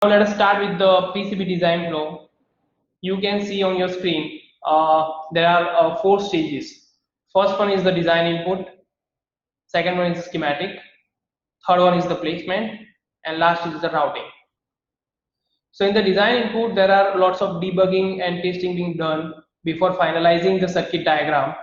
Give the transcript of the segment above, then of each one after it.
Now let us start with the PCB design flow. You can see on your screen there are four stages. First one is the design input, second one is schematic, third one is the placement, and last is the routing. So in the design input there are lots of debugging and testing being done before finalizing the circuit diagram.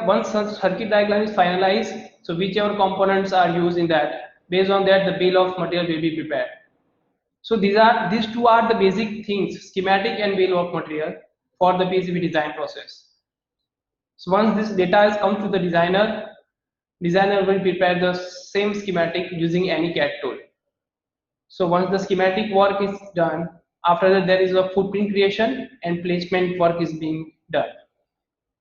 Once circuit diagram is finalized, so whichever components are used in that, based on that the bill of material will be prepared. So these two are the basic things, schematic and bill of material for the PCB design process. So once this data has come to the designer will prepare the same schematic using any CAD tool. So once the schematic work is done, after that there is a footprint creation and placement work is being done.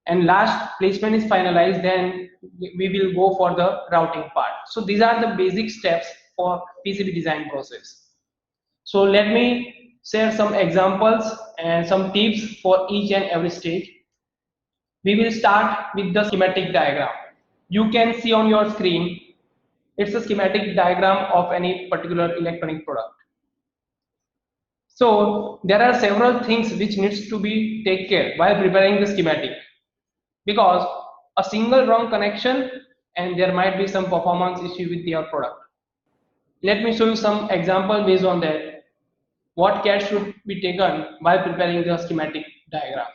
And last placement is finalized, then we will go for the routing part. So these are the basic steps for PCB design process. So let me share some examples and some tips for each and every stage. We will start with the schematic diagram. You can see on your screen, it's a schematic diagram of any particular electronic product. So there are several things which needs to be taken care while preparing the schematic, because a single wrong connection and there might be some performance issue with your product. Let me show you some example based on that. What care should be taken while preparing the schematic diagram.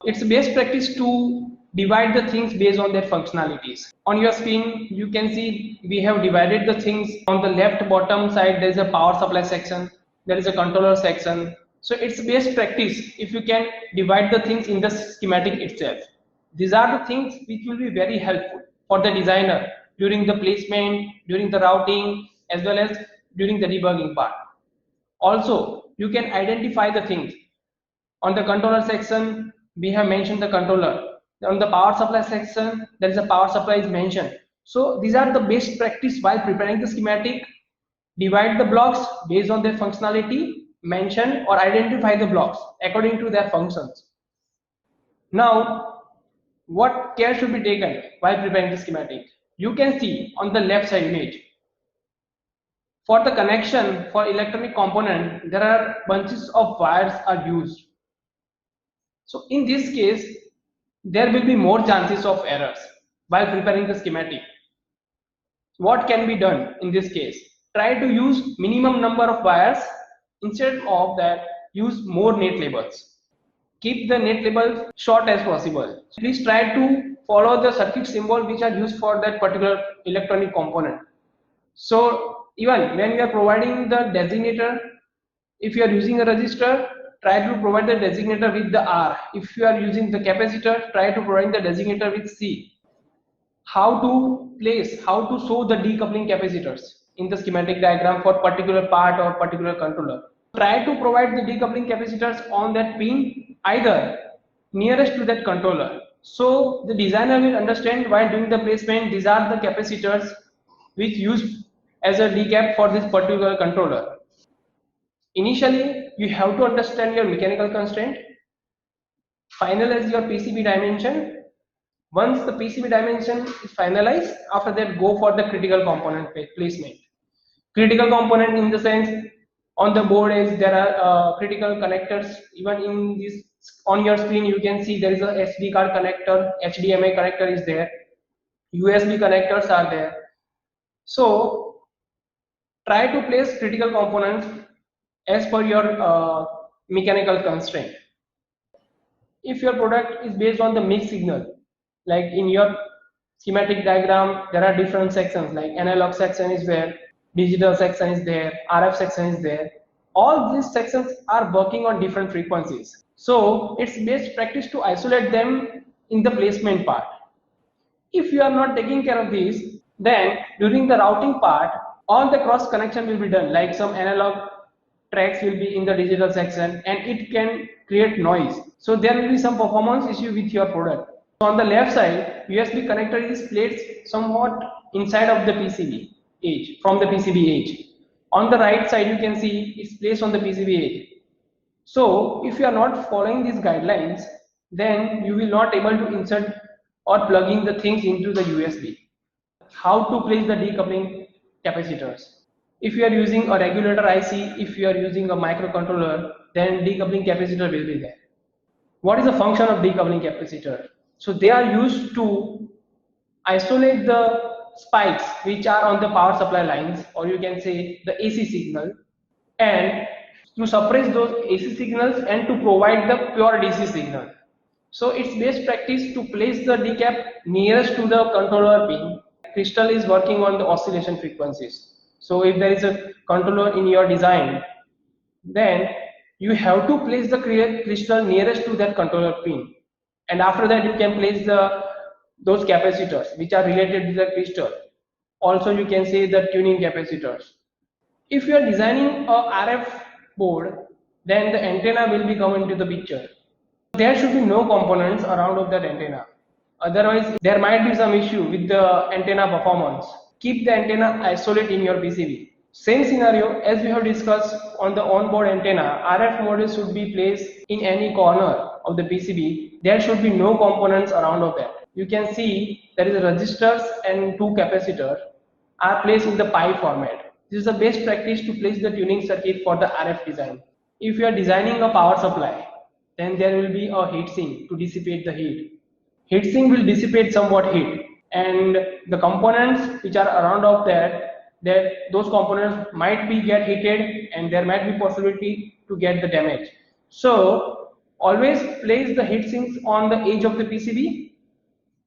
It's best practice to divide the things based on their functionalities. On your screen, you can see we have divided the things. On the left bottom side, there is a power supply section, there is a controller section. So it's best practice if you can divide the things in the schematic itself. These are the things which will be very helpful for the designer during the placement, during the routing, as well as during the debugging part. Also, you can identify the things. On the controller section, we have mentioned the controller. On the power supply section, there is a power supply is mentioned. So these are the best practice while preparing the schematic. Divide the blocks based on their functionality, mention or identify the blocks according to their functions. Now, what care should be taken while preparing the schematic? You can see on the left side image. For the connection for electronic component, there are bunches of wires are used. So in this case, there will be more chances of errors while preparing the schematic. What can be done in this case? Try to use minimum number of wires. Instead of that, use more net labels. Keep the net labels short as possible. Please try to follow the circuit symbol which are used for that particular electronic component. So even when we are providing the designator, if you are using a resistor, try to provide the designator with the R. If you are using the capacitor, try to provide the designator with C. How to place, how to show the decoupling capacitors in the schematic diagram for particular part or particular controller. Try to provide the decoupling capacitors on that pin either nearest to that controller. So the designer will understand while doing the placement, these are the capacitors which used as a decap for this particular controller. Initially, you have to understand your mechanical constraint, finalize your PCB dimension. Once the PCB dimension is finalized, after that go for the critical component placement. Critical component in the sense, on the board edge there are critical connectors. Even in this, on your screen you can see there is a SD card connector, HDMI connector is there, USB connectors are there. So try to place critical components as per your mechanical constraint. If your product is based on the mixed signal, like in your schematic diagram there are different sections, like analog section is there, digital section is there, RF section is there. All these sections are working on different frequencies. So it's best practice to isolate them in the placement part. If you are not taking care of these, then during the routing part, all the cross connection will be done, like some analog tracks will be in the digital section and it can create noise. So there will be some performance issue with your product. So on the left side, USB connector is placed somewhat inside of the PCB edge, from the PCB edge. On the right side, you can see it's placed on the PCB edge. So if you are not following these guidelines, then you will not able to insert or plug in the things into the USB. How to place the decoupling capacitors? If you are using a regulator IC, if you are using a microcontroller, then decoupling capacitor will be there. What is the function of decoupling capacitor? So they are used to isolate the spikes which are on the power supply lines, or you can say the AC signal, and to suppress those AC signals and to provide the pure DC signal. So it's best practice to place the decap nearest to the controller pin. Crystal is working on the oscillation frequencies. So if there is a controller in your design, then you have to place the crystal nearest to that controller pin, and after that you can place those capacitors which are related to the crystal. Also you can say the tuning capacitors. If you are designing a RF board, then the antenna will be come into the picture. There should be no components around of that antenna. Otherwise, there might be some issue with the antenna performance. Keep the antenna isolate in your PCB. Same scenario as we have discussed on the onboard antenna, RF module should be placed in any corner of the PCB. There should be no components around of that. You can see there is resistors and two capacitors are placed in the pi format. This is the best practice to place the tuning circuit for the RF design. If you are designing a power supply, then there will be a heat sink to dissipate the heat. Heat sink will dissipate somewhat heat, and the components which are around of that those components might be get heated, and there might be possibility to get the damage. So always place the heat sinks on the edge of the PCB.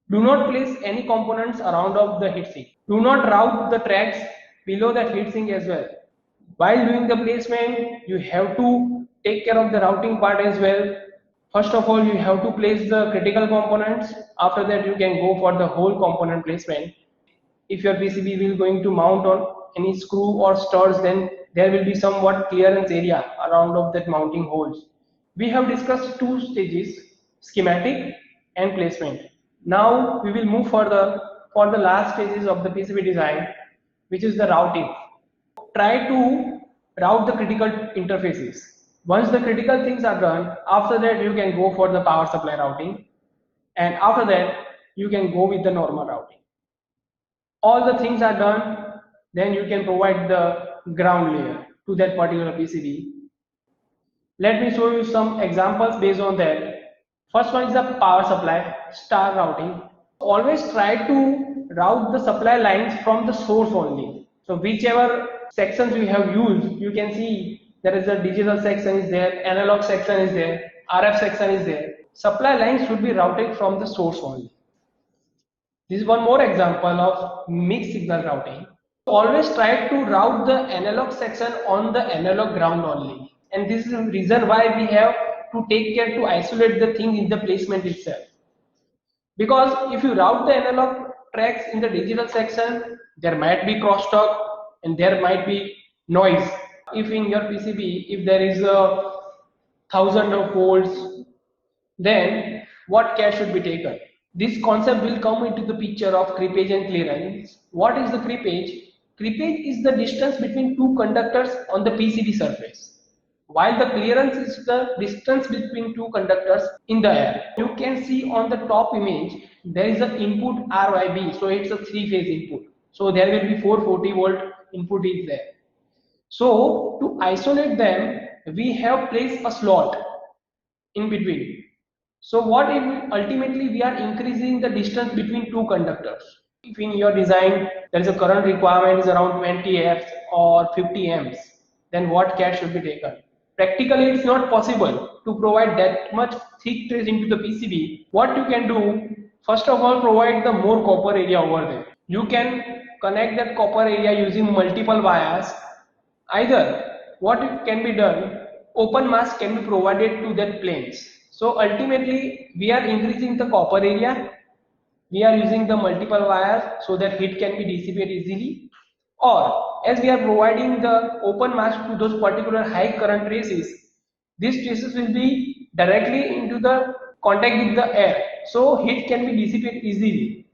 Do not place any components around of the heatsink. Do not route the tracks below that heatsink as well. While doing the placement, you have to take care of the routing part as well. First of all, you have to place the critical components. After that, you can go for the whole component placement. If your PCB will going to mount on any screw or studs, then there will be somewhat clearance area around of that mounting holes. We have discussed two stages, schematic and placement. Now we will move further for the last stages of the PCB design, which is the routing. Try to route the critical interfaces. Once the critical things are done, after that you can go for the power supply routing, and after that you can go with the normal routing. All the things are done, then you can provide the ground layer to that particular PCB. Let me show you some examples based on that. First one is the power supply star routing. Always try to route the supply lines from the source only. So whichever sections we have used, you can see there is a digital section is there, analog section is there, RF section is there. Supply lines should be routed from the source only. This is one more example of mixed signal routing. Always try to route the analog section on the analog ground only. And this is the reason why we have to take care to isolate the thing in the placement itself. Because if you route the analog tracks in the digital section, there might be crosstalk and there might be noise. If in your PCB, if there is 1,000 of volts, then what care should be taken? This concept will come into the picture of creepage and clearance. What is the creepage? Creepage is the distance between two conductors on the PCB surface, while the clearance is the distance between two conductors in the air. You can see on the top image, there is an input RYB, so it's a three-phase input. So there will be 440 volt input is there. So to isolate them, we have placed a slot in between. So what if ultimately we are increasing the distance between two conductors. If in your design there is a current requirement is around 20 amps or 50 amps, then what care should be taken? Practically it's not possible to provide that much thick trace into the PCB. What you can do, first of all, provide the more copper area over there. You can connect that copper area using multiple wires. Either what can be done, open mask can be provided to that planes. So ultimately we are increasing the copper area, we are using the multiple wires so that heat can be dissipated easily, or as we are providing the open mask to those particular high current traces, these traces will be directly into the contact with the air, so heat can be dissipated easily.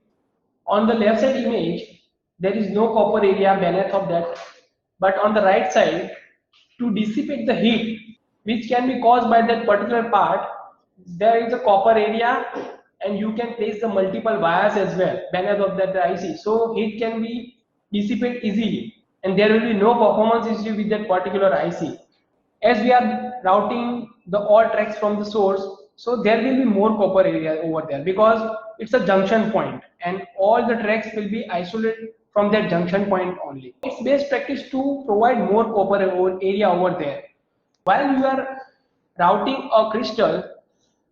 On the left side image, there is no copper area beneath of that, but on the right side, to dissipate the heat which can be caused by that particular part, there is a copper area, and you can place the multiple wires as well beneath of that IC, so heat can be dissipated easily. and there will be no performance issue with that particular IC. As we are routing the all tracks from the source, so there will be more copper area over there because it's a junction point and all the tracks will be isolated from that junction point only. It's best practice to provide more copper area over there. While you are routing a crystal,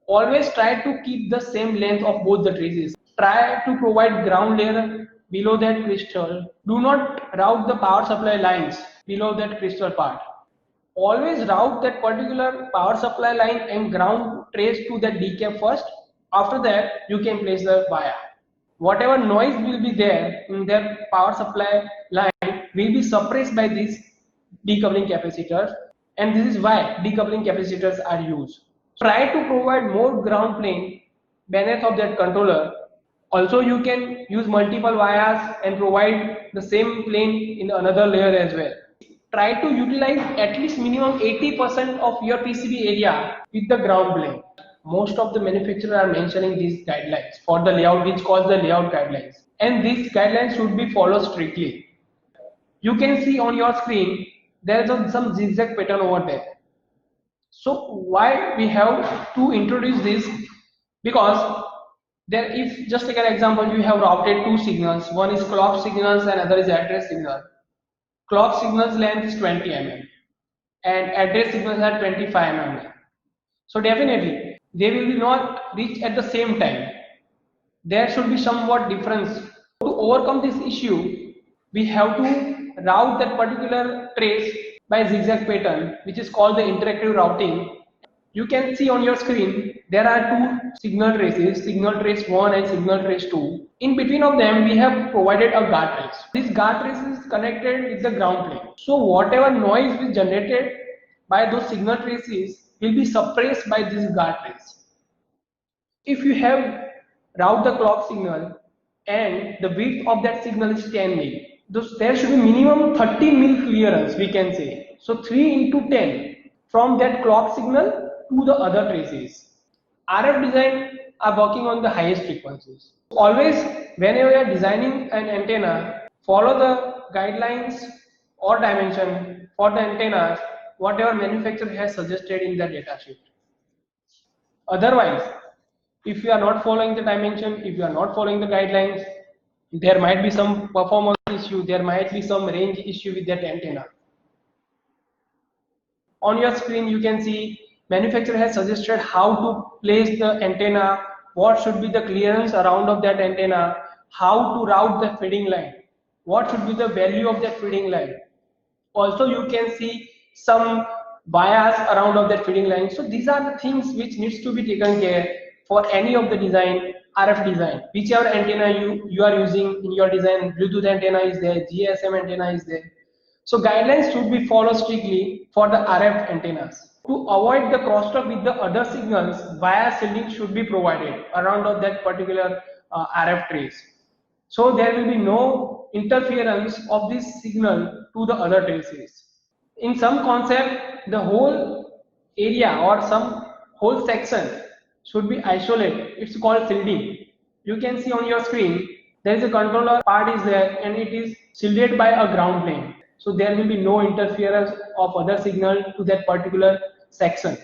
always try to keep the same length of both the traces. Try to provide ground layer below that crystal. Do not route the power supply lines below that crystal part. Always route that particular power supply line and ground trace to that decap first. After that, you can place the wire. Whatever noise will be there in their power supply line will be suppressed by these decoupling capacitors, and this is why decoupling capacitors are used. Try to provide more ground plane beneath of that controller. Also, you can use multiple wires and provide the same plane in another layer as well. Try to utilize at least minimum 80% of your PCB area with the ground plane. Most of the manufacturers are mentioning these guidelines for the layout, which calls the layout guidelines, and these guidelines should be followed strictly. You can see on your screen there is some zigzag pattern over there. So why we have to introduce this? Because there, if just take an example, you have routed two signals. One is clock signals and other is address signal. Clock signals length is 20 mm and address signals are 25 mm. So definitely they will be not reach at the same time. There should be somewhat difference. To overcome this issue, we have to route that particular trace by zigzag pattern, which is called the interactive routing. You can see on your screen there are two signal traces, signal trace 1 and signal trace 2. In between of them we have provided a guard trace. This guard trace is connected with the ground plane. So whatever noise is generated by those signal traces will be suppressed by this guard trace. If you have route the clock signal and the width of that signal is 10 mil, there should be minimum 30 mil clearance, we can say. So 3 into 10 from that clock signal to the other traces. RF design are working on the highest frequencies. Always whenever you are designing an antenna, follow the guidelines or dimension for the antennas whatever manufacturer has suggested in the datasheet. Otherwise, if you are not following the dimension, if you are not following the guidelines, there might be some performance issue, there might be some range issue with that antenna. On your screen you can see manufacturer has suggested how to place the antenna, what should be the clearance around of that antenna, how to route the feeding line, what should be the value of that feeding line. Also you can see some bias around of that feeding line. So these are the things which needs to be taken care for any of the design, RF design, whichever antenna you are using in your design. Bluetooth antenna is there, GSM antenna is there. So guidelines should be followed strictly for the RF antennas. To avoid the crosstalk with the other signals, wire shielding should be provided around of that particular RF trace. So there will be no interference of this signal to the other traces. In some concept, the whole area or some whole section should be isolated. It's called shielding. You can see on your screen there is a controller part is there and it is shielded by a ground plane. So there will be no interference of other signal to that particular section.